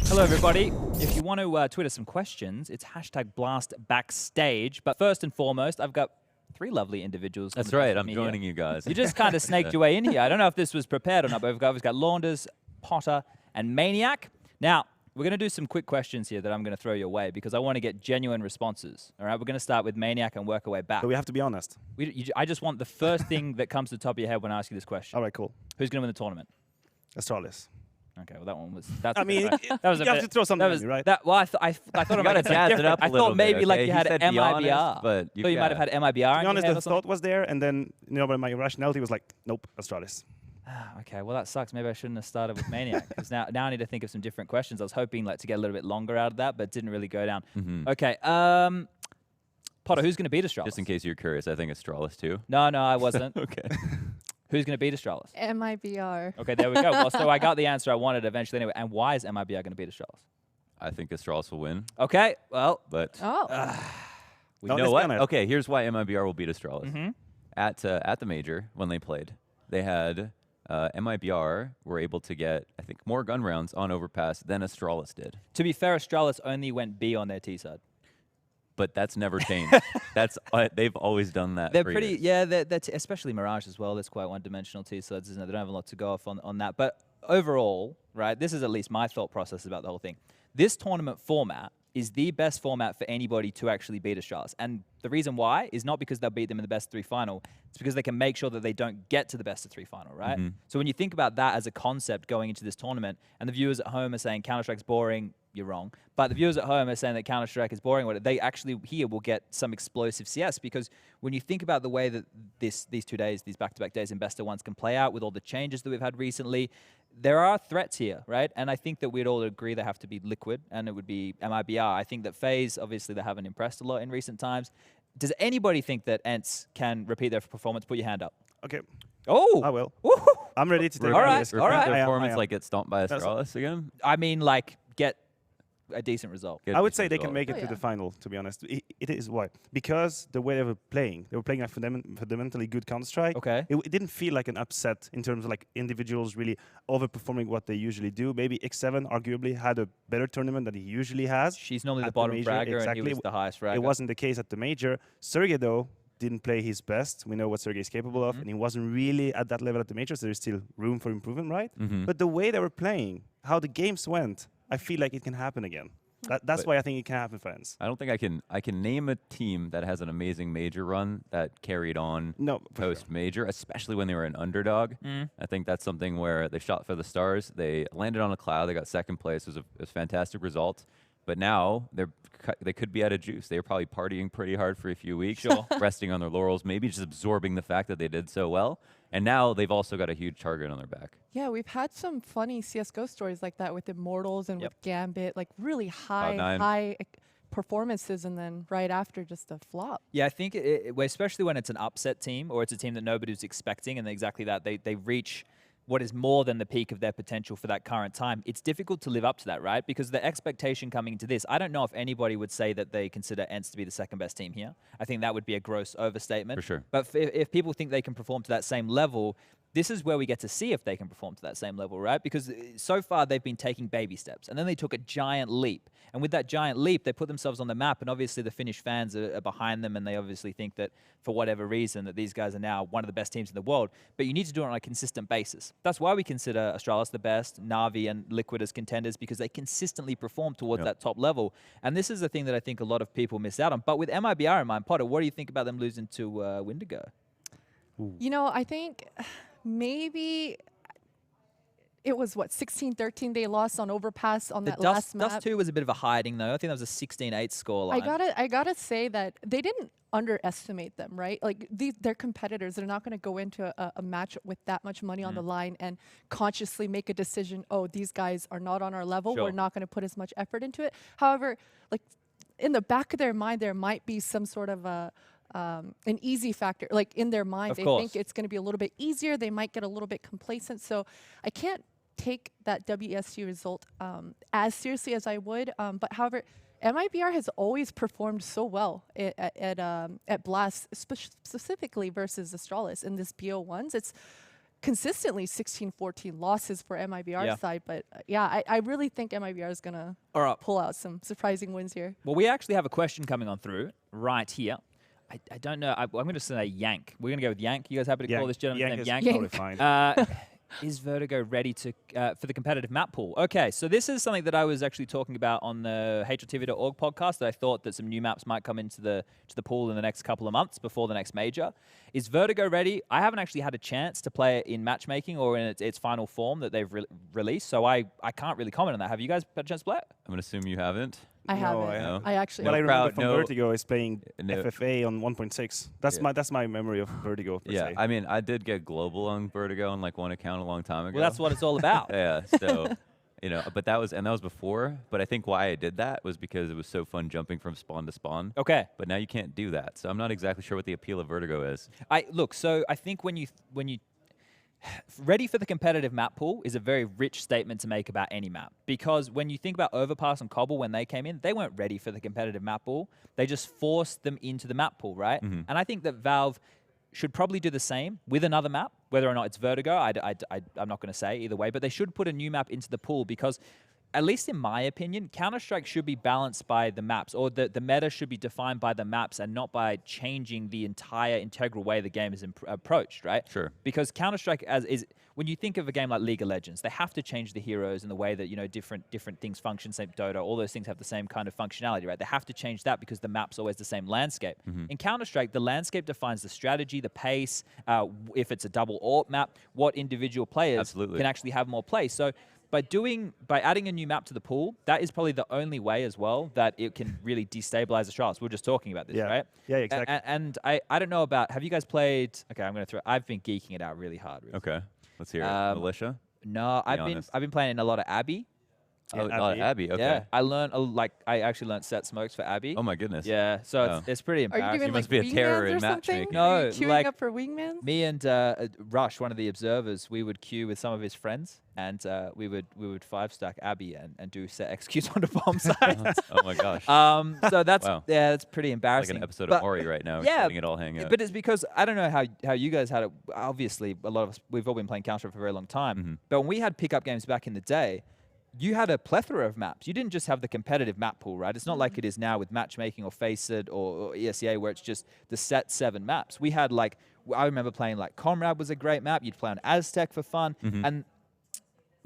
Hello, everybody. If you want to Twitter some questions, it's #BlastBackstage. But first and foremost, I've got 3 lovely individuals. That's right. I'm joining you guys. You just kind of snaked your way in here. I don't know if this was prepared or not, but we've got Launders, Potter, and Maniac. Now, we're going to do some quick questions here that I'm going to throw your way because I want to get genuine responses. All right, we're going to start with Maniac and work our way back. But we have to be honest. I just want the first thing that comes to the top of your head when I ask you this question. All right, cool. Who's going to win the tournament? Astralis. Okay, well, that one was... That's I mean, that was you a have bit, to throw something that was, at me, right? Well, I thought You about gotta jazz it up a I little thought maybe bit, like okay? you He had said be honest, MIBR. but So you might have had MIBR. To be honest, the thought was there, and then but my rationality was like, nope, Astralis. Okay, well, that sucks. Maybe I shouldn't have started with Maniac because now I need to think of some different questions. I was hoping to get a little bit longer out of that, but it didn't really go down. Okay, Potter, who's going to beat Astralis? Just in case you're curious, I think Astralis too. No, I wasn't. Okay. Who's going to beat Astralis? MIBR. Okay, there we go. Well, so I got the answer I wanted eventually anyway. And why is MIBR going to beat Astralis? I think Astralis will win. Okay, well. But We you know what? Okay, here's why MIBR will beat Astralis. At the major, when they played, they had MIBR were able to get, I think, more gun rounds on overpass than Astralis did. To be fair, Astralis only went B on their T side. But that's never changed. They've always done that. They're for pretty, years. yeah. Especially Mirage as well. That's quite one-dimensional T sides, isn't it? They don't have a lot to go off on that. But overall, right, this is at least my thought process about the whole thing. This tournament format is the best format for anybody to actually beat Astralis. And the reason why is not because they'll beat them in the best of 3 final. It's because they can make sure that they don't get to the best of 3 final, right? So when you think about that as a concept going into this tournament, and the viewers at home are saying Counter-Strike's boring, you're wrong. But the viewers at home are saying that Counter-Strike is boring. They actually here will get some explosive CS because when you think about the way that these 2 days, these back-to-back days in best of ones can play out with all the changes that we've had recently, there are threats here, right? And I think that we'd all agree they have to be Liquid, and it would be MIBR. I think that FaZe, obviously, they haven't impressed a lot in recent times. Does anybody think that ENCE can repeat their performance? Put your hand up. Okay. Oh! I will. Woohoo! I'm ready to take All right, risk. all right. Their performance I am. like get stomped by Astralis again? I mean, like, get a decent result. Get I a would say decent they can result. make it to the final, to be honest. It is why. Because the way they were playing a fundamentally good Counter-Strike. Okay. It didn't feel like an upset in terms of like individuals really overperforming what they usually do. Maybe X7 arguably had a better tournament than he usually has. She's normally the at bottom major, fragger, exactly. and he was the highest fragger. It wasn't the case at the major. Sergey, though, didn't play his best. We know what Sergey is capable of, and he wasn't really at that level at the major, so there's still room for improvement, right? But the way they were playing, how the games went, I feel like it can happen again. That's why I think it can happen, fans. I don't think I can name a team that has an amazing major run that carried on post major, especially when they were an underdog. I think that's something where they shot for the stars. They landed on a cloud. They got second place. It was a fantastic result. But now they could be out of juice. They were probably partying pretty hard for a few weeks, resting on their laurels, maybe just absorbing the fact that they did so well. And now they've also got a huge target on their back. Yeah, we've had some funny CSGO stories like that with Immortals and with Gambit, like really high performances, and then right after just a flop. Yeah, I think especially when it's an upset team or it's a team that nobody was expecting, and exactly that, they reach what is more than the peak of their potential for that current time. It's difficult to live up to that, right? Because the expectation coming into this, I don't know if anybody would say that they consider ENCE to be the second best team here. I think that would be a gross overstatement. For sure. But if people think they can perform to that same level, this is where we get to see if they can perform to that same level, right? Because so far they've been taking baby steps, and then they took a giant leap. And with that giant leap, they put themselves on the map, and obviously the Finnish fans are behind them, and they obviously think that for whatever reason that these guys are now one of the best teams in the world. But you need to do it on a consistent basis. That's why we consider Astralis the best, Na'Vi and Liquid as contenders, because they consistently perform towards that top level. And this is the thing that I think a lot of people miss out on. But with MIBR in mind, Potter, what do you think about them losing to Windigo? You know, I think maybe it was, what, 16-13 they lost on Overpass on that last map. Dust 2 was a bit of a hiding, though. I think that was a 16-8 scoreline. I gotta say that they didn't underestimate them, right? Like, they're competitors. They're not going to go into a match with that much money on the line and consciously make a decision, oh, these guys are not on our level. We're not going to put as much effort into it. However, like, in the back of their mind, there might be some sort of an easy factor. Like, in their mind, they think it's going to be a little bit easier. They might get a little bit complacent. So I can't take that WSU result as seriously as I would. But however, MIBR has always performed so well at Blast, specifically versus Astralis in this BO1s. consistently 16-14 losses for MIBR side. But yeah, I really think MIBR is going to pull out some surprising wins here. Well, we actually have a question coming on through right here. I don't know. I'm going to say Yank. We're going to go with Yank. You guys happy to call this gentleman's name Yank? Totally fine. Is Vertigo ready to for the competitive map pool? Okay, so this is something that I was actually talking about on the HLTV.org podcast, that I thought that some new maps might come into the pool in the next couple of months before the next major. Is Vertigo ready? I haven't actually had a chance to play it in matchmaking or in its final form that they've released, so I can't really comment on that. Have you guys had a chance to play it? I'm going to assume you haven't. I haven't. No. I actually. What I remember from no. Vertigo is playing FFA on 1.6. That's my memory of Vertigo. Per se. I mean, I did get global on Vertigo on like one account a long time ago. Well, that's what it's all about. Yeah, so but that was before. But I think why I did that was because it was so fun jumping from spawn to spawn. Okay. But now you can't do that, so I'm not exactly sure what the appeal of Vertigo is. So I think when you ready for the competitive map pool is a very rich statement to make about any map, because when you think about Overpass and Cobble, when they came in, they weren't ready for the competitive map pool. They just forced them into the map pool, right? Mm-hmm. And I think that Valve should probably do the same with another map, whether or not it's Vertigo. I'm not going to say either way, but they should put a new map into the pool because, at least in my opinion, Counter-Strike should be balanced by the maps, or the meta should be defined by the maps and not by changing the entire integral way the game is approached, right? Sure. Because Counter-Strike when you think of a game like League of Legends, they have to change the heroes and the way that, different things function, same Dota, all those things have the same kind of functionality, right? They have to change that because the map's always the same landscape. Mm-hmm. In Counter-Strike, the landscape defines the strategy, the pace, if it's a double AWP map, what individual players can actually have more play. So by adding a new map to the pool, that is probably the only way as well that it can really destabilize the trials. We're just talking about this, right? Yeah, exactly. And I don't know about, have you guys played, okay, I've been geeking it out really hard. Okay, let's hear it. Militia? No, I've been playing a lot of Abby. Oh, Abby, okay. Yeah, I actually learned set smokes for Abby. Oh my goodness. Yeah, so it's pretty Are you embarrassing. doing You must like be a terror in wingmans or something? matchmaking. No, Are you queuing like- up for wingmans? Me and Rush, one of the observers, we would queue with some of his friends, and we would 5-stack Abby and do set executes on the bomb site. Oh my gosh. So that's Wow. that's pretty Like embarrassing. an episode But- of Ori right now. Yeah, Letting it all hang out. But it's because I don't know how you guys had it. Obviously, a lot of us, we've all been playing Counter for a very long time. Mm-hmm. But when we had pickup games back in the day, you had a plethora of maps. You didn't just have the competitive map pool, right? It's not like it is now with matchmaking or Faceit or ESEA where it's just the set 7 maps. We had I remember playing Comrade was a great map. You'd play on Aztec for fun. Mm-hmm. And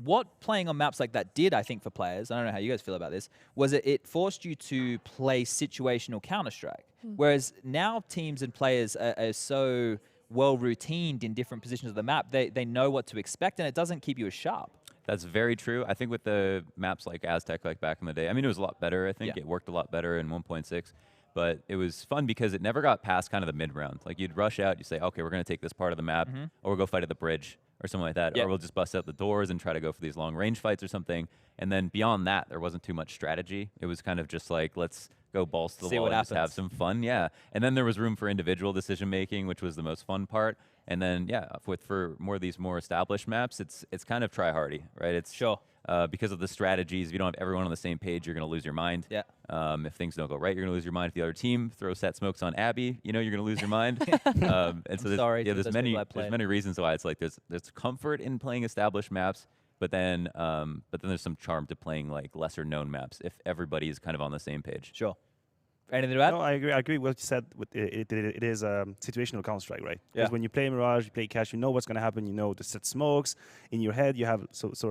what playing on maps like that did, I think, for players, I don't know how you guys feel about this, was it forced you to play situational Counter-Strike. Whereas now teams and players are so well routined in different positions of the map, they know what to expect, and it doesn't keep you as sharp. That's very true. I think with the maps like Aztec, like back in the day, I mean, it was a lot better. I think it worked a lot better in 1.6. But it was fun because it never got past kind of the mid-round. Like, you'd rush out, you say, okay, we're going to take this part of the map, or we'll go fight at the bridge, or something like that. Or we'll just bust out the doors and try to go for these long-range fights or something. And then beyond that, there wasn't too much strategy. It was kind of just like, let's go balls to the wall and just have some fun. Yeah. And then there was room for individual decision-making, which was the most fun part. And then, for more of these more established maps, it's kind of try-hardy, right? It's because of the strategies. If you don't have everyone on the same page, you're going to lose your mind. Yeah. If things don't go right, you're going to lose your mind. If the other team throws set smokes on Abby, you're going to lose your mind. And so there's many reasons why it's like there's comfort in playing established maps, but then there's some charm to playing like lesser known maps if everybody is kind of on the same page. Sure. Anything to add? No, I agree with what you said. It is situational Counter-Strike, right? Because when you play Mirage, you play Cash, you know what's going to happen. You know the set smokes. In your head, you have sort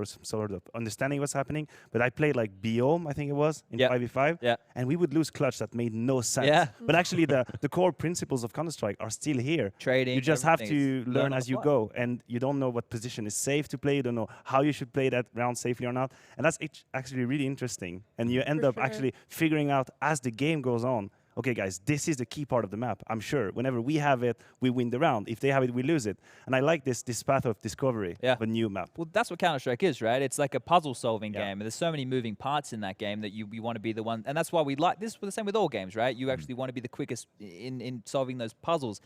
of understanding what's happening. But I played like Biome, I think it was, in 5v5. And we would lose clutch that made no sense. But actually, the core principles of Counter-Strike are still here. Trading. You just have to learn as you go. And you don't know what position is safe to play. You don't know how you should play that round safely or not. And that's actually really interesting. And you end up actually figuring out as the game goes on, okay, guys, this is the key part of the map. I'm sure whenever we have it, we win the round. If they have it, we lose it. And I like this path of discovery of a new map. Well, that's what Counter-Strike is, right? It's like a puzzle-solving game. And there's so many moving parts in that game that you want to be the one. And that's why we like this. The same with all games, right? You actually want to be the quickest in solving those puzzles.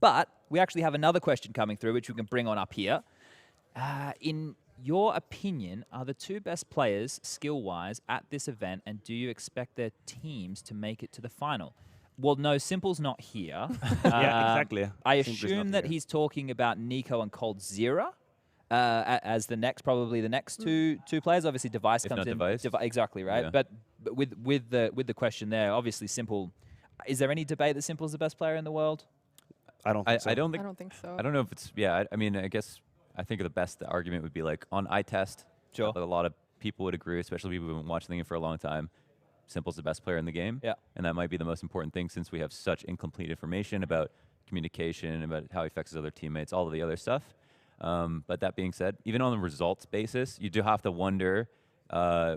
But we actually have another question coming through, which we can bring on up here. In your opinion, are the 2 best players skill-wise at this event, and do you expect their teams to make it to the final? Well, no, Simple's not here. Yeah, exactly. I assume that he's talking about Nico and Cold Zera. as the next, probably the next two players. Obviously, Device If comes not in. Device. Exactly, right? Yeah. But with the question there, obviously, Simple. Is there any debate that Simple's the best player in the world? I don't think so. I don't I think. don't think so. I don't know if it's. Yeah. I mean, I guess I think the best argument would be like on eye test. Sure. A lot of people would agree, especially people who've been watching the game for a long time. Simple's the best player in the game. Yeah. And that might be the most important thing since we have such incomplete information about communication, about how he affects his other teammates, all of the other stuff. But that being said, even on the results basis, you do have to wonder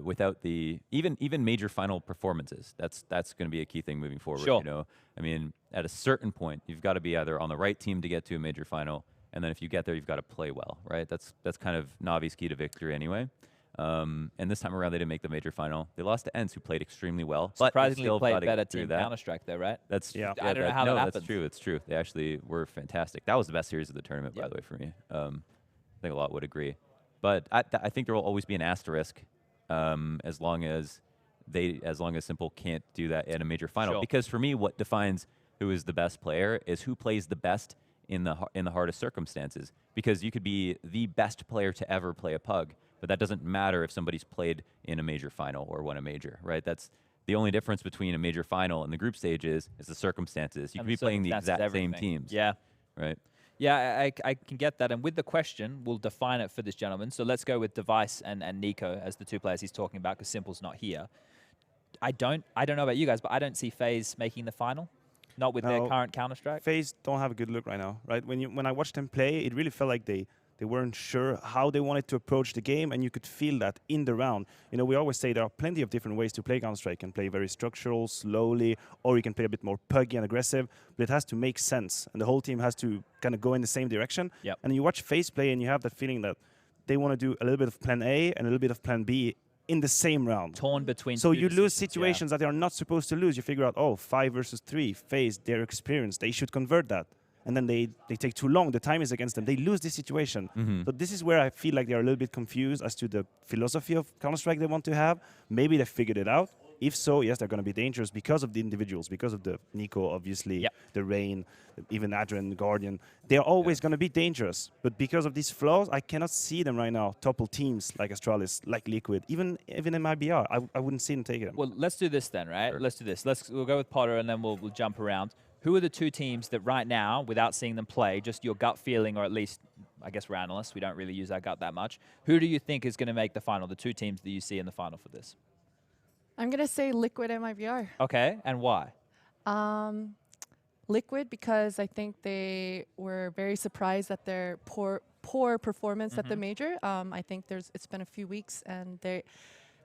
without the even major final performances. That's going to be a key thing moving forward. Sure. You know, I mean, at a certain point, you've got to be either on the right team to get to a major final, and then if you get there, you've got to play well, right? That's kind of Navi's key to victory anyway. And this time around, they didn't make the major final. They lost to ENCE, who played extremely well. But Surprisingly, still played gotta better get through team that. Counter-Strike, though, right? That's Yeah. I don't know how that happens. That's true. It's true. They actually were fantastic. That was the best series of the tournament, by the way, for me. I think a lot would agree. But I think there will always be an asterisk as long as Simple can't do that in a major final. Sure. Because for me, what defines who is the best player is who plays the best in the hardest circumstances. Because you could be the best player to ever play a pug, but that doesn't matter if somebody's played in a major final or won a major, right? That's the only difference between a major final and the group stages is the circumstances. You And could be playing the circumstances, exact same everything. teams. Yeah. Right. Yeah, I can get that. And with the question, we'll define it for this gentleman. So let's go with Device and Nico as the two players he's talking about because Simple's not here. I don't know about you guys, but I don't see FaZe making the final. Not with their No. current Counter-Strike. FaZe don't have a good look right now, right? When I watched them play, it really felt like they weren't sure how they wanted to approach the game, and you could feel that in the round. You know, we always say there are plenty of different ways to play Counter-Strike. You can play very structural, slowly, or you can play a bit more puggy and aggressive, but it has to make sense, and the whole team has to kind of go in the same direction. Yep. And you watch FaZe play, and you have that feeling that they want to do a little bit of plan A and a little bit of plan B in the same round. Torn between So two you lose decisions, yeah. situations that they are not supposed to lose. You figure out, oh, 5 versus 3, FaZe, their experience, they should convert that. And then they take too long, the time is against them. They lose this situation. Mm-hmm. So this is where I feel like they're a little bit confused as to the philosophy of Counter-Strike they want to have. Maybe they figured it out. If so, yes, they're going to be dangerous because of the individuals, because of the Nico, obviously, Yep. the Rain, even Adrian, Guardian. They're always going to be dangerous. But because of these flaws, I cannot see them right now topple teams like Astralis, like Liquid, even MIBR. I wouldn't see them taking them. Well, let's do this then, right? Sure. Let's do this. We'll go with Potter and then we'll jump around. Who are the two teams that right now, without seeing them play, just your gut feeling, or at least, I guess we're analysts, we don't really use our gut that much. Who do you think is going to make the final, the two teams that you see in the final for this? I'm going to say Liquid MIBR. Okay, and why? Liquid, because I think they were very surprised at their poor performance at the major. I think it's been a few weeks, and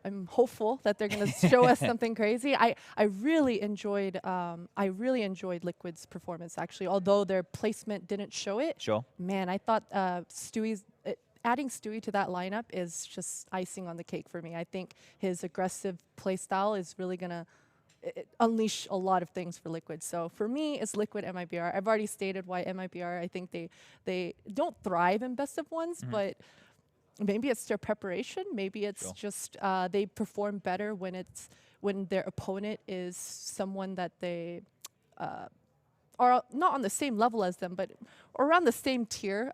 I'm hopeful that they're going to show us something crazy. I really enjoyed Liquid's performance, actually, although their placement didn't show it. Sure. Man, I thought adding Stewie to that lineup is just icing on the cake for me. I think his aggressive play style is really going to unleash a lot of things for Liquid. So for me, it's Liquid MIBR. I've already stated why MIBR. I think they don't thrive in best of ones, but maybe it's their preparation. Maybe it's just they perform better when their opponent is someone that they are not on the same level as them, but around the same tier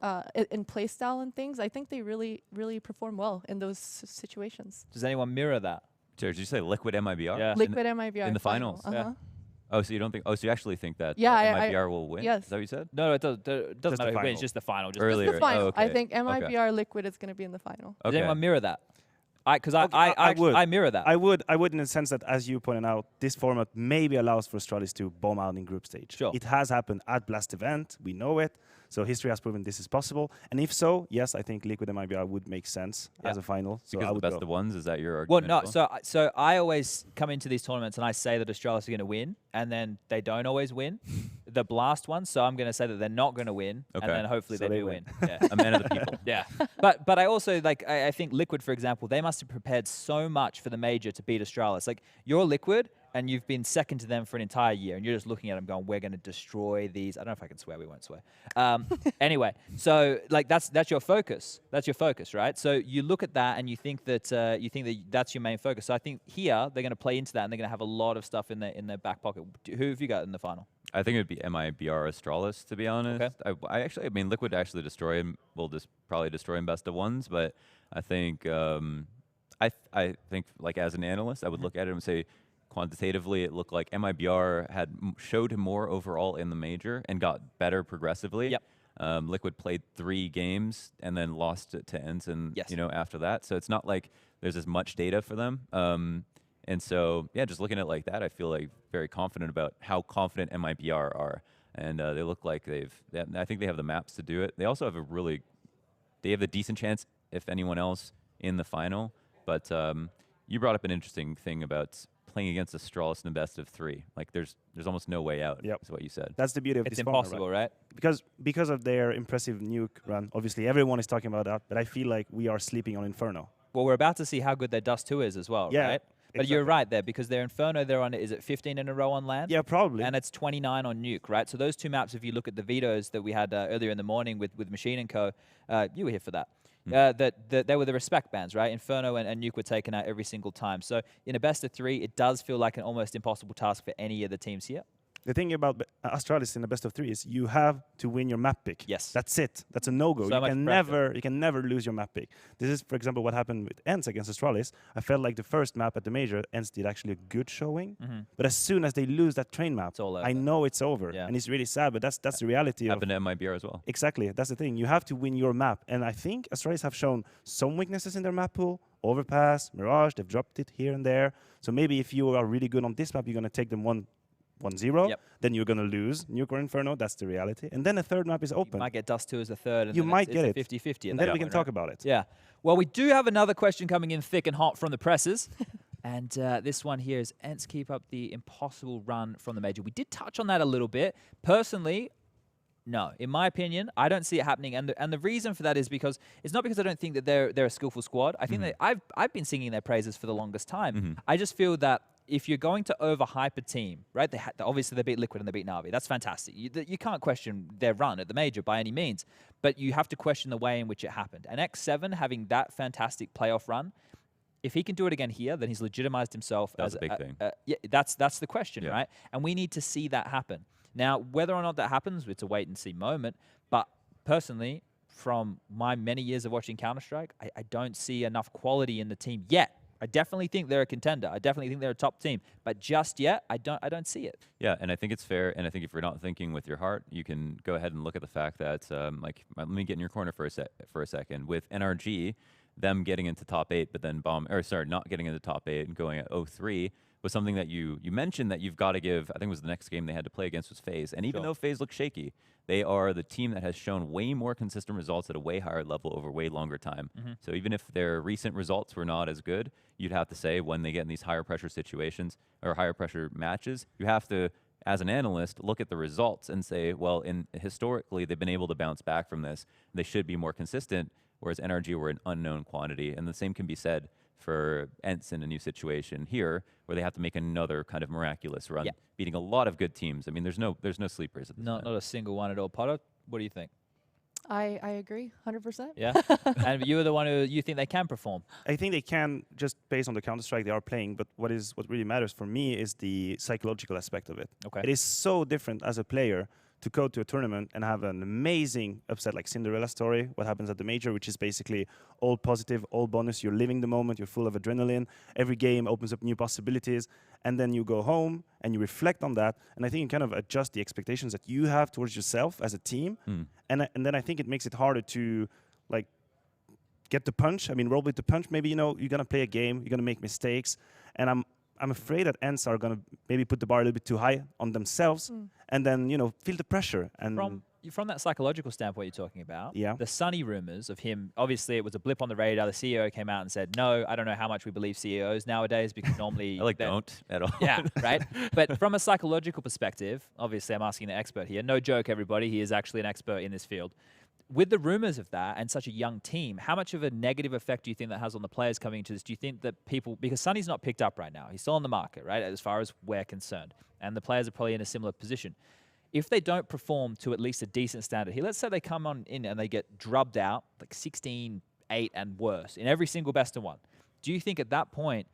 in play style and things. I think they really, really perform well in those situations. Does anyone mirror that? Sorry, did you say Liquid MIBR? Yeah. Liquid MIBR in the finals? Yeah. Oh, so you don't think? Oh, so you actually think that Yeah, MIBR will win? yes. Is that what you said? No, it doesn't the matter who final. wins, just the final. Just Earlier. The final. Oh, I okay. think Okay. MIBR Liquid is going to be in the final. Does Okay. anyone mirror that? Because Okay, I would. I mirror that. I would in the sense that, as you pointed out, this format maybe allows for Astralis to bomb out in group stage. Sure. It has happened at Blast event. We know it. So history has proven this is possible. And if so, yes, I think Liquid and MIBR would make sense as a final. So Because I the would best go. of ones, is that your Well, argument? no. as well? So I always come into these tournaments and I say that Australia's are going to win, and then they don't always win. The Blast ones, so I'm going to say that they're not going to win, Okay. and then hopefully So they they do win. win. Yeah. A man of the people. Yeah, but I also I think Liquid, for example, they must have prepared so much for the major to beat Astralis. Like, you're Liquid and you've been second to them for an entire year, and you're just looking at them going, "We're going to destroy these." I don't know if I can swear. We won't swear. Anyway, so like that's your focus. That's your focus, right? So you look at that and you think that that's your main focus. So I think here they're going to play into that, and they're going to have a lot of stuff in their back pocket. Who have you got in the final? I think it'd be MIBR Astralis, to be honest. I mean, Liquid actually destroy him. Will just probably destroy him best of ones, but I think, I think like as an analyst, I would look at it and say, quantitatively, it looked like MIBR showed more overall in the major and got better progressively. Yep. Liquid played 3 games and then lost it to Ensign, Yes. you know, after that. So it's not like there's as much data for them. And so, yeah, just looking at it like that, I feel like very confident about how confident MIBR are. And they look like I think they have the maps to do it. They also have they have a decent chance, if anyone else, in the final. But you brought up an interesting thing about playing against Astralis in the best of 3. Like, there's almost no way out, is what you said. That's the beauty of It's this format, impossible, right? Because of their impressive nuke run, obviously everyone is talking about that, but I feel like we are sleeping on Inferno. Well, we're about to see how good their Dust 2 is as well, Yeah, right? But you're right there, because their Inferno, they're on, is it 15 in a row on land? Yeah, probably. And it's 29 on Nuke, right? So those 2 maps, if you look at the vetoes that we had earlier in the morning with Machine & Co., you were here for that. They were the respect bands, right? Inferno and Nuke were taken out every single time. So in a best of 3, it does feel like an almost impossible task for any of the teams here. The thing about Astralis in the best of 3 is you have to win your map pick. Yes. That's it. That's a no-go. So You can never lose your map pick. This is, for example, what happened with ENCE against Astralis. I felt like the first map at the major, ENCE did actually a good showing. But as soon as they lose that train map, I know it's over. Yeah. And it's really sad, but that's the reality. Happened to MIBR as well. Exactly. That's the thing. You have to win your map. And I think Astralis have shown some weaknesses in their map pool. Overpass, Mirage, they've dropped it here and there. So maybe if you are really good on this map, you're going to take them 1-0, then you're going to lose Nuke or Inferno. That's the reality. And then a third map is open. You might get Dust 2 as a third. And you then might get it. 50-50. And then we can talk about it. Yeah. Well, we do have another question coming in thick and hot from the presses. And this one here is, ENCE keep up the impossible run from the major. We did touch on that a little bit. Personally, no. In my opinion, I don't see it happening. And the reason for that is because it's not because I don't think that they're a skillful squad. I think that I've been singing their praises for the longest time. I just feel that if you're going to overhype a team, right? Obviously, they beat Liquid and they beat Na'Vi. That's fantastic. You can't question their run at the major by any means, but you have to question the way in which it happened. And X7 having that fantastic playoff run, if he can do it again here, then he's legitimized himself That's as a big thing. Yeah, that's the question, right? And we need to see that happen. Now, whether or not that happens, it's a wait and see moment. But personally, from my many years of watching Counter-Strike, I don't see enough quality in the team yet. I definitely think they're a contender. I definitely think they're a top team. But just yet, I don't see it. Yeah, and I think it's fair. And I think if you're not thinking with your heart, you can go ahead and look at the fact that, like, let me get in your corner for a second. With NRG, them getting into top 8, but then not getting into top 8 and going at 0-3 was something that you mentioned that you've got to give. I think it was the next game they had to play against was FaZe. And even though FaZe looked shaky, they are the team that has shown way more consistent results at a way higher level over way longer time. So even if their recent results were not as good, you'd have to say when they get in these higher pressure situations or higher pressure matches, you have to, as an analyst, look at the results and say, well, historically, they've been able to bounce back from this. They should be more consistent, whereas NRG were an unknown quantity. And the same can be said for ENCE in a new situation here, where they have to make another kind of miraculous run, beating a lot of good teams. I mean, there's no sleepers at this point. Not a single one at all. Potter, what do you think? I agree, 100%. Yeah? And you were the one who you think they can perform. I think they can, just based on the Counter-Strike they are playing, but what really matters for me is the psychological aspect of it. Okay. It is so different as a player to go to a tournament and have an amazing upset like Cinderella story, what happens at the major, which is basically all positive, all bonus. You're living the moment, you're full of adrenaline. Every game opens up new possibilities. And then you go home and you reflect on that. And I think you kind of adjust the expectations that you have towards yourself as a team. And then I think it makes it harder to like get the punch. I mean, roll with the punch. Maybe, you're going to play a game, you're going to make mistakes. And I'm afraid that ENCE are going to maybe put the bar a little bit too high on themselves and then, feel the pressure. And from that psychological standpoint you're talking about, Yeah. the Sunny rumors of him, obviously it was a blip on the radar. The CEO came out and said, no, I don't know how much we believe CEOs nowadays because normally... I don't at all. Yeah, right? But from a psychological perspective, obviously I'm asking the expert here. No joke, everybody. He is actually an expert in this field. With the rumors of that and such a young team, how much of a negative effect do you think that has on the players coming into this? Do you think that people... Because Sunny's not picked up right now. He's still on the market, right, as far as we're concerned. And the players are probably in a similar position. If they don't perform to at least a decent standard here, let's say they come on in and they get drubbed out, like 16-8 and worse, in every single best of one. Do you think at that point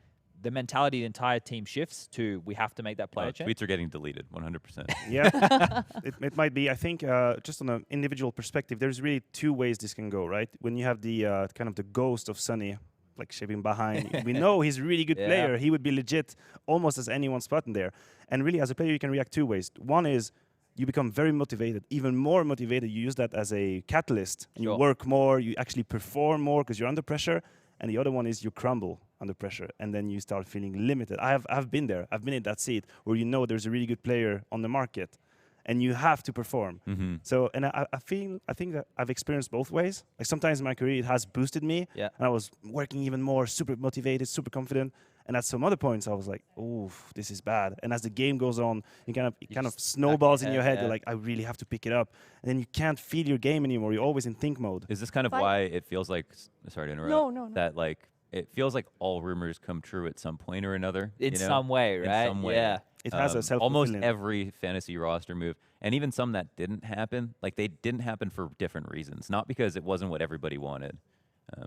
the mentality of the entire team shifts to we have to make that player change. Tweets are getting deleted 100%. Yeah, it might be. I think just on an individual perspective, there's really two ways this can go, right? When you have the kind of the ghost of Sunny, like shaping behind, we know he's a really good player. He would be legit almost as anyone's button there. And really, as a player, you can react two ways. One is you become very motivated, even more motivated. You use that as a catalyst, and you work more. You actually perform more because you're under pressure. And the other one is you crumble under pressure, and then you start feeling limited. I've been there. I've been in that seat where you know there's a really good player on the market, and you have to perform. So, and I think that I've experienced both ways. Like sometimes in my career, it has boosted me, and I was working even more, super motivated, super confident. And at some other points, I was like, "Oh, this is bad." And as the game goes on, it kind of snowballs in your head. You're like, "I really have to pick it up," and then you can't feel your game anymore. You're always in think mode. Is this kind of why it feels like? Sorry to interrupt. No. That like it feels like all rumors come true at some point or another. In some way, right? In some way. Yeah. It has a self almost every fantasy roster move, and even some that didn't happen, like they didn't happen for different reasons, not because it wasn't what everybody wanted.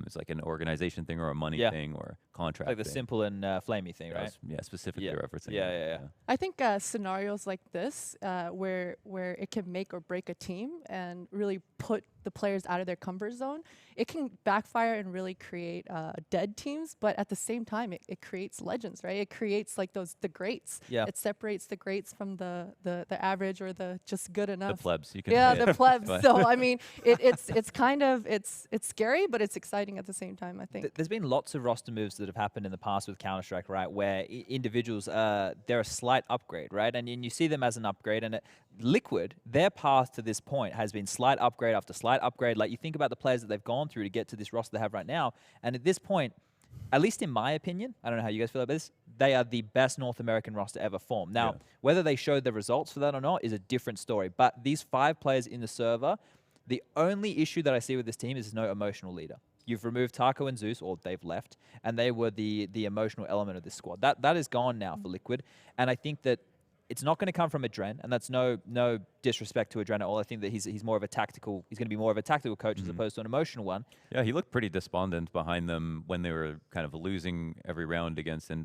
It's like an organization thing or a money thing or contract like the thing. simple and flamey thing, right? Specifically referencing. Yeah. I think scenarios like this, where it can make or break a team and really put the players out of their comfort zone, it can backfire and really create dead teams. But at the same time, it creates legends, right? It creates like the greats. Yeah. It separates the greats from the average or the just good enough. The plebs. You can the plebs. So I mean, it's kind of it's scary, but it's exciting at the same time. I think there's been lots of roster moves that have happened in the past with Counter-Strike, right? Where individuals they're a slight upgrade, right? And you see them as an upgrade. And Liquid, their path to this point has been slight upgrade after slight upgrade. Like you think about the players that they've gone through to get to this roster they have right now, and at this point, at least in my opinion, I don't know how you guys feel about this, they are the best North American roster ever formed. Now, whether they showed the results for that or not is a different story. But these 5 players in the server, the only issue that I see with this team is no emotional leader. You've removed Taco and Zeus, or they've left, and they were the emotional element of this squad. That is gone now for Liquid, and I think that it's not going to come from Adren, and that's no disrespect to Adren at all. I think that he's more of a tactical. He's going to be more of a tactical coach as opposed to an emotional one. Yeah, he looked pretty despondent behind them when they were kind of losing every round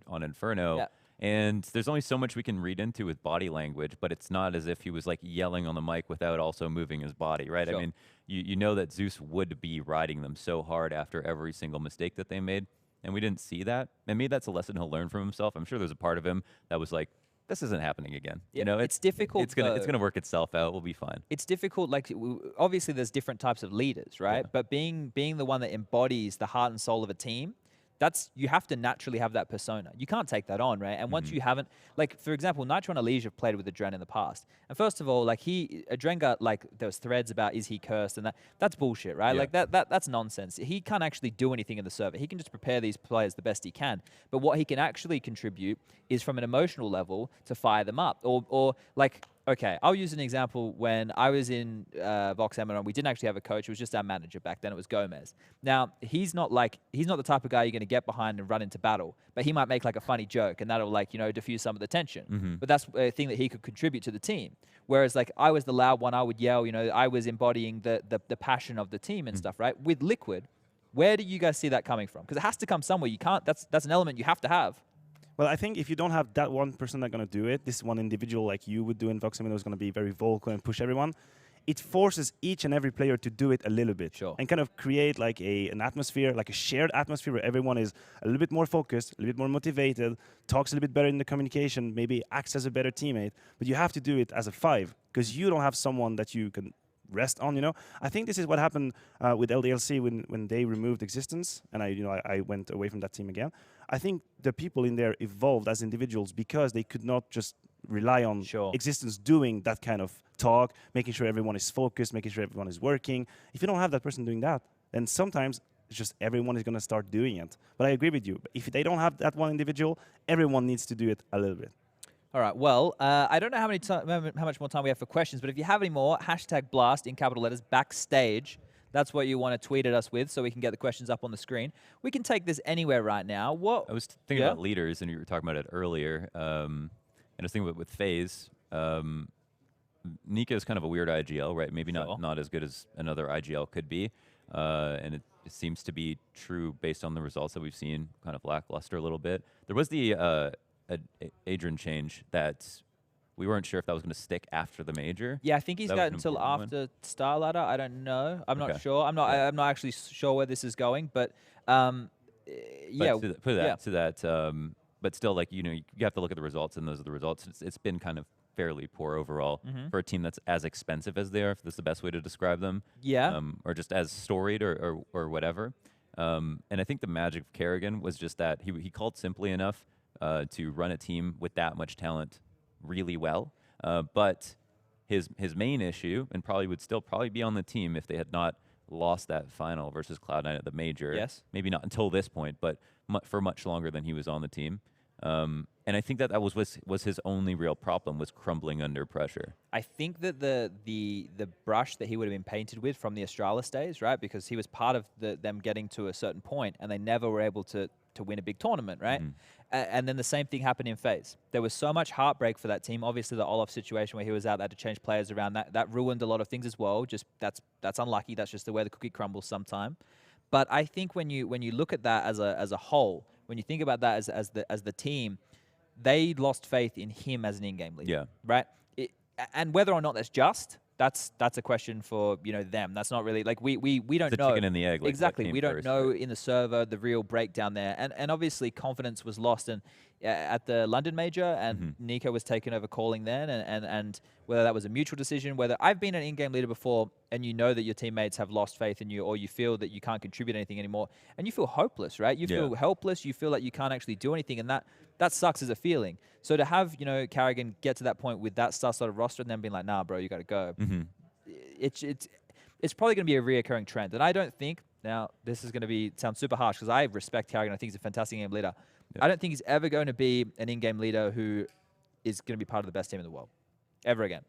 on Inferno. Yeah. And there's only so much we can read into with body language, but it's not as if he was like yelling on the mic without also moving his body, right? Sure. I mean, you know that Zeus would be riding them so hard after every single mistake that they made, and we didn't see that. And maybe that's a lesson he'll learn from himself. I'm sure there's a part of him that was like, this isn't happening again. Yeah, you know, it's difficult. It's gonna work itself out. We'll be fine. It's difficult. Like obviously, there's different types of leaders, right? Yeah. But being the one that embodies the heart and soul of a team, you have to naturally have that persona. You can't take that on, right? And once you haven't, like for example, Nitro and Elijah played with Adren in the past. And first of all, like Adren got like there was threads about is he cursed and that's bullshit, right? Yeah. Like that's nonsense. He can't actually do anything in the server. He can just prepare these players the best he can. But what he can actually contribute is from an emotional level to fire them up, or like. Okay, I'll use an example. When I was in Vox Emanon, we didn't actually have a coach. It was just our manager back then. It was Gomez. Now, he's not the type of guy you're going to get behind and run into battle, but he might make like a funny joke and that'll like, diffuse some of the tension. But that's a thing that he could contribute to the team. Whereas like I was the loud one, I would yell, I was embodying the passion of the team and stuff, right? With Liquid, where do you guys see that coming from? Because it has to come somewhere. You can't, that's an element you have to have. Well, I think if you don't have that one person that's going to do it, this one individual like you would do in Vox Emanon is going to be very vocal and push everyone. It forces each and every player to do it a little bit. Sure. And kind of create like an atmosphere, like a shared atmosphere where everyone is a little bit more focused, a little bit more motivated, talks a little bit better in the communication, maybe acts as a better teammate. But you have to do it as a 5 because you don't have someone that you can rest on, I think this is what happened with LDLC when they removed Existence, and I went away from that team again. I think the people in there evolved as individuals because they could not just rely on Existence doing that kind of talk, making sure everyone is focused, making sure everyone is working. If you don't have that person doing that, then sometimes it's just everyone is going to start doing it. But I agree with you. If they don't have that one individual, everyone needs to do it a little bit. All right. Well, I don't know how much more time we have for questions, but if you have any more, #blast in capital letters, Backstage. That's what you want to tweet at us with so we can get the questions up on the screen. We can take this anywhere right now. I was thinking about leaders, and you were talking about it earlier. And I was thinking with FaZe, Nika is kind of a weird IGL, right? Maybe not as good as another IGL could be. And it seems to be true based on the results that we've seen, kind of lackluster a little bit. There was the Adrian change that we weren't sure if that was going to stick after the major. Yeah, I think he's That was got an until important one. after Star Ladder. I don't know. I'm not Okay. sure. I'm not. Yeah. I'm not actually sure where this is going. But yeah, But to that, but still, like, you know, you have to look at the results, and those are the results. It's been kind of fairly poor overall for a team that's as expensive as they are, if that's the best way to describe them. Yeah. Or just as storied or whatever. And I think the magic of Kerrigan was just that he called simply enough to run a team with that much talent really well. But his main issue, and would still be on the team if they had not lost that final versus Cloud9 at the major. Yes. Maybe not until this point, but for much longer than he was on the team. And I think that was his only real problem, was crumbling under pressure. I think that the brush that he would have been painted with from the Astralis days, right? Because he was part of them getting to a certain point, and they never were able to win a big tournament, right? And then the same thing happened in FaZe. There was so much heartbreak for that team. Obviously, the Olaf situation where he was out, they had to change players around. That ruined a lot of things as well. Just that's unlucky. That's just the way the cookie crumbles sometime. But I think when you look at that as a whole, when you think about that as the team, they lost faith in him as an in-game leader. Yeah. Right. And whether or not that's just, that's a question for them. That's not really like we don't The know. chicken and the egg. Like, Exactly. what came We don't first, know right? in the server the real breakdown there. And obviously confidence was lost at the London major, and Nico was taken over calling then, and whether that was a mutual decision, whether I've been an in-game leader before and you know that your teammates have lost faith in you, or you feel that you can't contribute anything anymore, and you feel hopeless, right? You feel helpless, you feel like you can't actually do anything, and that sucks as a feeling. So to have, Carrigan get to that point with that sort of roster and then being like, nah, bro, you got to go. It's probably going to be a reoccurring trend. And I don't think, now this is going to sound super harsh because I respect Carrigan. I think he's a fantastic in-game leader. I don't think he's ever going to be an in-game leader who is going to be part of the best team in the world. Ever again.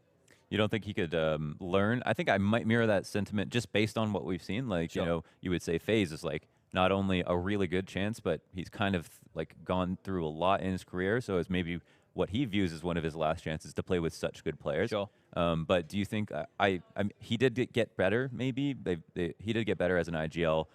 You don't think he could learn? I think I might mirror that sentiment just based on what we've seen. Like, Sure. You would say FaZe is like not only a really good chance, but he's kind of like gone through a lot in his career. So it's maybe what he views as one of his last chances to play with such good players. Sure. But do you think he did get better? Maybe he did get better as an IGL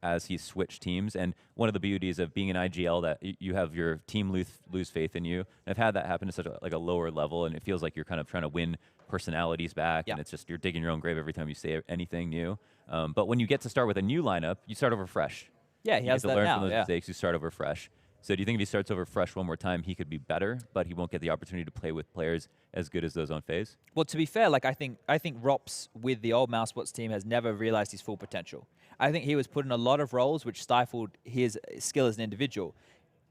as he switched teams. And one of the beauties of being an IGL that you have your team lose faith in you. And I've had that happen to such a lower level, and it feels like you're kind of trying to win personalities back, and it's just you're digging your own grave every time you say anything new. But when you get to start with a new lineup, you start over fresh. Yeah, he you has get to that learn now. from those Yeah. mistakes. You start over fresh. So do you think if he starts over fresh one more time, he could be better, but he won't get the opportunity to play with players as good as those on FaZe? Well, to be fair, like I think Rops with the old Mousebots team has never realized his full potential. I think he was put in a lot of roles which stifled his skill as an individual.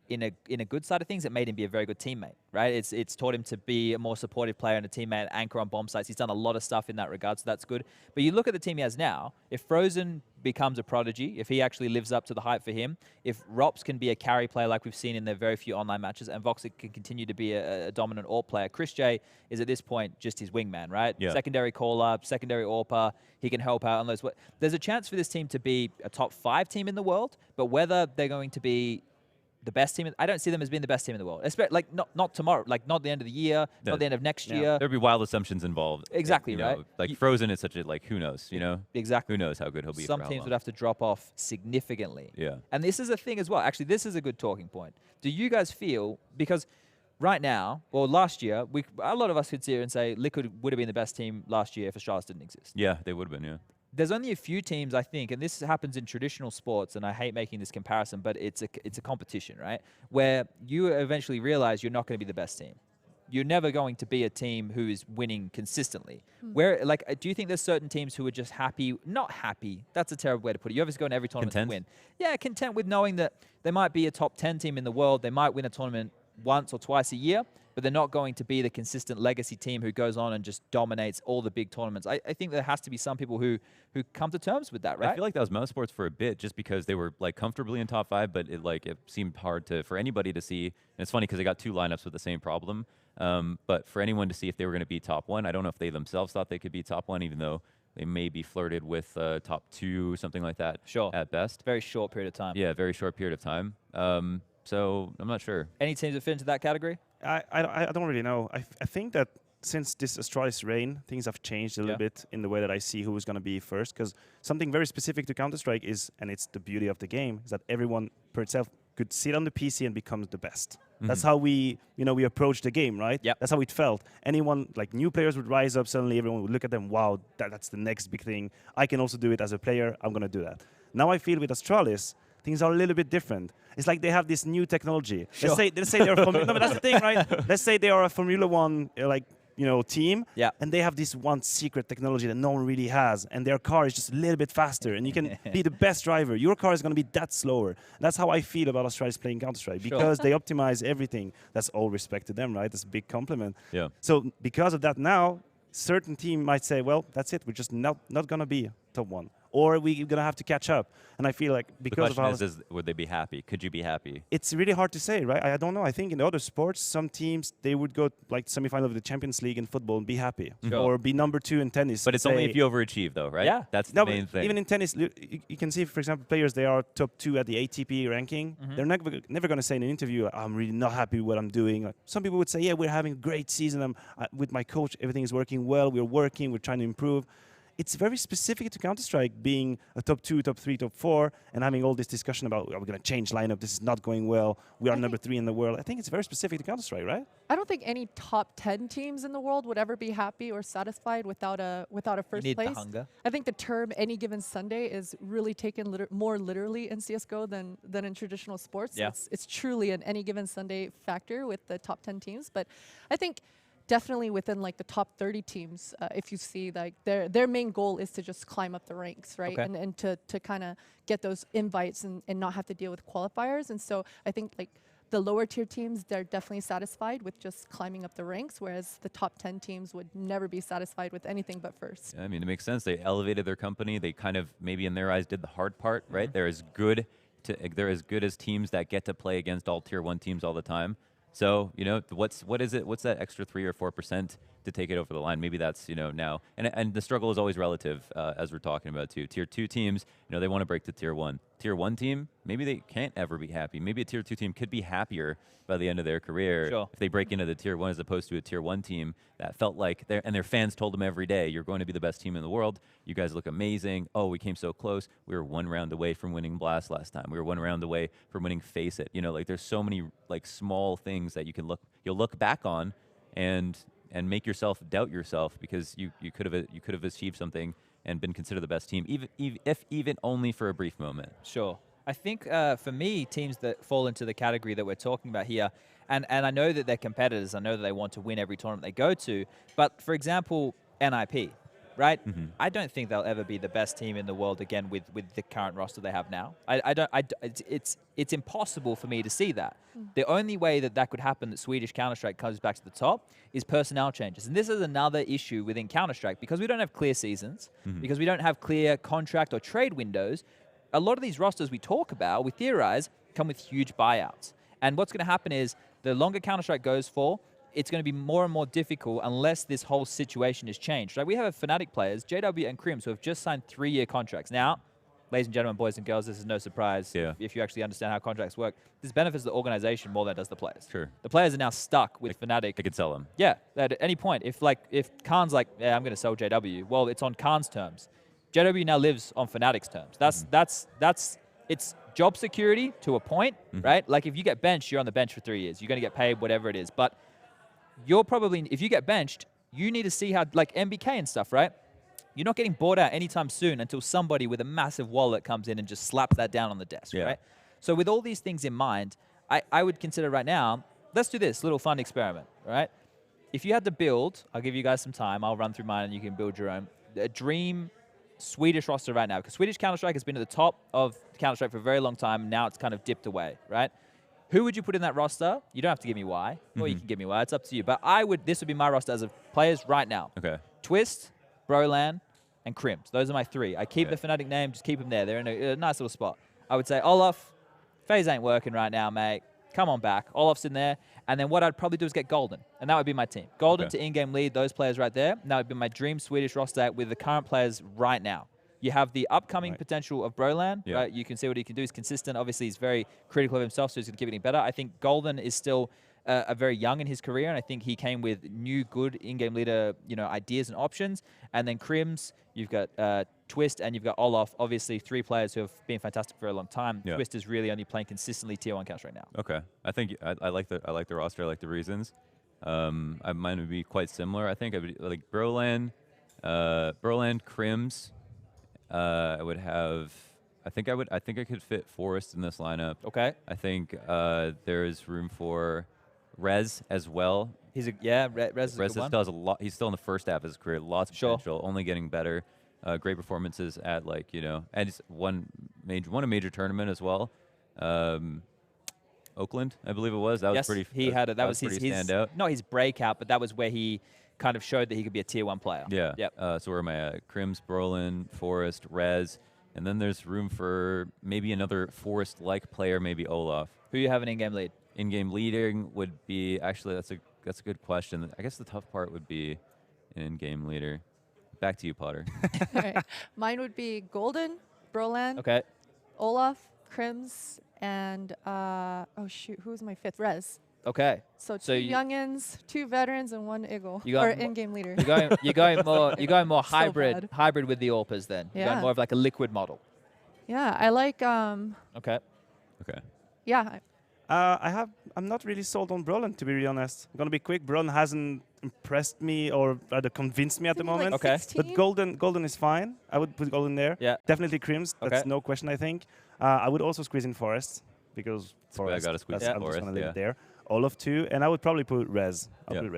In a good side of things, it made him be a very good teammate, right? It's taught him to be a more supportive player and a teammate, anchor on bomb sites. He's done a lot of stuff in that regard, so that's good. But you look at the team he has now, if Frozen becomes a prodigy, if he actually lives up to the hype for him, if Rops can be a carry player like we've seen in their very few online matches, and Voxic can continue to be a dominant AWP player, Chris J is at this point just his wingman, right? Yeah. Secondary call-up, secondary AWPer, he can help out on those. There's a chance for this team to be a top 5 team in the world, but whether they're going to be the best team, I don't see them as being the best team in the world. Like not tomorrow, like not the end of the year, not the end of next year. There'd be wild assumptions involved. Exactly, you know, right? Like Frozen is such a who knows, Exactly. Who knows how good he'll be. Some for how teams long. would have to drop off significantly. Yeah. And this is a thing as well. Actually, this is a good talking point. Do you guys feel, because right now, or last year, a lot of us could sit here and say Liquid would have been the best team last year if Astralis didn't exist. Yeah, they would have been. Yeah. There's only a few teams, I think, and this happens in traditional sports, and I hate making this comparison, but it's a competition, right? Where you eventually realize you're not going to be the best team. You're never going to be a team who is winning consistently. Where, do you think there's certain teams who are just happy? Not happy. That's a terrible way to put it. You obviously go in every tournament Content? to win. Yeah, content with knowing that they might be a top 10 team in the world. They might win a tournament once or twice a year, but they're not going to be the consistent legacy team who goes on and just dominates all the big tournaments. I think there has to be some people who come to terms with that, right? I feel like that was Mouse Sports for a bit, just because they were comfortably in top 5, but it seemed hard for anybody to see. And it's funny because they got 2 lineups with the same problem. But for anyone to see if they were going to be top 1, I don't know if they themselves thought they could be top 1, even though they maybe flirted with top 2, something like that. Sure. At best. Very short period of time. Yeah, very short period of time. So I'm not sure. Any teams that fit into that category? I don't really know. I think that since this Astralis reign, things have changed a little bit in the way that I see who is going to be first. Because something very specific to Counter-Strike is, and it's the beauty of the game, is that everyone per itself could sit on the PC and become the best. That's how we approach the game, right? Yep. That's how it felt. Anyone, like new players would rise up, suddenly everyone would look at them, wow, that's the next big thing. I can also do it as a player, I'm going to do that. Now I feel with Astralis, things are a little bit different. It's like they have this new technology. Sure. Let's say they're no, but that's the thing, right? Let's say they are a Formula One team, and they have this one secret technology that no one really has, and their car is just a little bit faster, and you can be the best driver. Your car is going to be that slower. And that's how I feel about Astralis playing Counter-Strike, because they optimize everything. That's all respect to them, right? That's a big compliment. Yeah. So because of that now, certain team might say, well, that's it. We're just not going to be top one. Or we're going to have to catch up. And I feel like because the of question is, would they be happy? Could you be happy? it's really hard to say, right? I don't know. I think in the other sports, some teams, they would go like semifinal of the Champions League in football and be happy. Sure. Or be number 2 in tennis. But it's only if you overachieve, though, right? Yeah. That's No, the main but thing. even in tennis, you can see, for example, players, they are top 2 at the ATP ranking. They're never going to say in an interview, I'm really not happy with what I'm doing. Like, some people would say, yeah, we're having a great season. With my coach, everything is working well. We're working. We're trying to improve. It's very specific to Counter-Strike being a top 2, top 3, top 4, and having all this discussion about, are we going to change lineup? This is not going well. We are number 3 in the world. I think it's very specific to Counter-Strike, right? I don't think any top 10 teams in the world would ever be happy or satisfied without a first You need place. the hunger. I think the term "any given Sunday" is really taken more literally in CS:GO than in traditional sports. Yeah. It's truly an any given Sunday factor with the top 10 teams. But I think definitely within like the top 30 teams, if you see like their main goal is to just climb up the ranks, right? Okay. And to kind of get those invites and not have to deal with qualifiers. And so I think like the lower tier teams, they're definitely satisfied with just climbing up the ranks, whereas the top 10 teams would never be satisfied with anything but first. I mean, it makes sense. They elevated their company. They kind of, maybe in their eyes, did the hard part, right? They're as good as teams that get to play against all tier 1 teams all the time. So, what is it? What's that extra 3 or 4% to take it over the line? Maybe that's, now. And the struggle is always relative, as we're talking about, too. Tier 2 teams, they want to break to Tier 1. Tier 1 team, maybe they can't ever be happy. Maybe a Tier 2 team could be happier by the end of their career if they break into the Tier 1 as opposed to a Tier 1 team that felt like their fans told them every day, you're going to be the best team in the world. You guys look amazing. Oh, we came so close. We were 1 round away from winning Blast last time. We were 1 round away from winning Face It. Like there's so many like small things that you'll look back on and make yourself doubt yourself because you could have achieved something and been considered the best team, even only for a brief moment. Sure. I think for me, teams that fall into the category that we're talking about here, and I know that they're competitors, I know that they want to win every tournament they go to, but for example, NIP, right? I don't think they'll ever be the best team in the world again with the current roster they have now. It's impossible for me to see that. The only way that could happen, that Swedish Counter-Strike comes back to the top, is personnel changes. And this is another issue within Counter-Strike, because we don't have clear seasons, because we don't have clear contract or trade windows. A lot of these rosters we talk about, we theorize, come with huge buyouts. And what's going to happen is, the longer Counter-Strike goes for, it's going to be more and more difficult unless this whole situation is changed. Right? We have Fnatic players, JW and Crims, who have just signed 3-year contracts. Now, ladies and gentlemen, boys and girls, this is no surprise if you actually understand how contracts work. This benefits the organization more than it does the players. Sure. The players are now stuck with Fnatic. They could sell them. Yeah, at any point. If Khan's like, yeah, I'm going to sell JW, well, it's on Khan's terms. JW now lives on Fnatic's terms. It's job security to a point, right? Like if you get benched, you're on the bench for 3 years. You're going to get paid whatever it is. But you're probably, if you get benched, you need to see how, like MBK and stuff, right? You're not getting bought out anytime soon until somebody with a massive wallet comes in and just slaps that down on the desk, right? So with all these things in mind, I would consider right now, let's do this little fun experiment, right? If you had to build, I'll give you guys some time, I'll run through mine and you can build your own, a dream Swedish roster right now, because Swedish Counter-Strike has been at the top of Counter-Strike for a very long time, and now it's kind of dipped away, right? Who would you put in that roster? You don't have to give me why, or you can give me why, it's up to you. But this would be my roster as of players right now. Okay. Twist, Brolan, and Crims. Those are my 3. I keep the Fnatic name, just keep them there. They're in a nice little spot. I would say Olaf, FaZe ain't working right now, mate. Come on back. Olaf's in there. And then what I'd probably do is get Golden. And that would be my team. Golden to in-game lead, those players right there. And that would be my dream Swedish roster with the current players right now. You have the upcoming potential of Brolan. Yeah. Right? You can see what he can do. He's consistent. Obviously, he's very critical of himself, so he's going to keep getting better. I think Golden is still very young in his career, and I think he came with new, good in-game leader, ideas and options. And then Crims, you've got Twist, and you've got Olaf. Obviously, 3 players who have been fantastic for a long time. Yeah. Twist is really only playing consistently Tier 1 Counter right now. Okay, I think I like the roster. I like the reasons. Mine would be quite similar. I think I would like Brolan, Crims. I would have. I think I could fit Forest in this lineup. Okay. I think there's room for Rez as well. Rez is a good one. Still has a lot. He's still in the first half of his career. Lots of Sure. potential. Only getting better. Great performances at and he's won a major tournament as well. Oakland, I believe it was. That was pretty. That was his standout. Not his breakout, but that was where he kind of showed that he could be a Tier 1 player. Yeah. Yep. So where am I at? Crims, Brolin, Forest, Rez, and then there's room for maybe another Forest-like player, maybe Olaf. Who you have an in-game lead? In-game leading would be actually that's a good question. I guess the tough part would be in-game leader. Back to you, Potter. All right. Mine would be Golden, Brolan, Okay. Olaf, Crims, and who's my 5th? Rez. Okay. So So 2 you- youngins, 2 veterans, and 1 Eagle. You got Or mo- in-game leader. You're going more So hybrid bad. with the AWPers then. You're Yeah. going more of like a liquid model. Yeah, I like. Okay. Okay. Yeah, I'm not really sold on Brolan, to be really honest. I'm gonna be quick. Brolan hasn't impressed me or rather convinced me at the Isn't he, like, moment. Okay. 16? But Golden is fine. I would put Golden there. Yeah. Definitely Crims. That's Okay. no question, I think. I would also squeeze in Forest because why I Forest. gotta squeeze that's- in I'm just Forest, gonna leave yeah. it there. Olaf too, and I would probably put Rez. I'll Yeah. put Rez.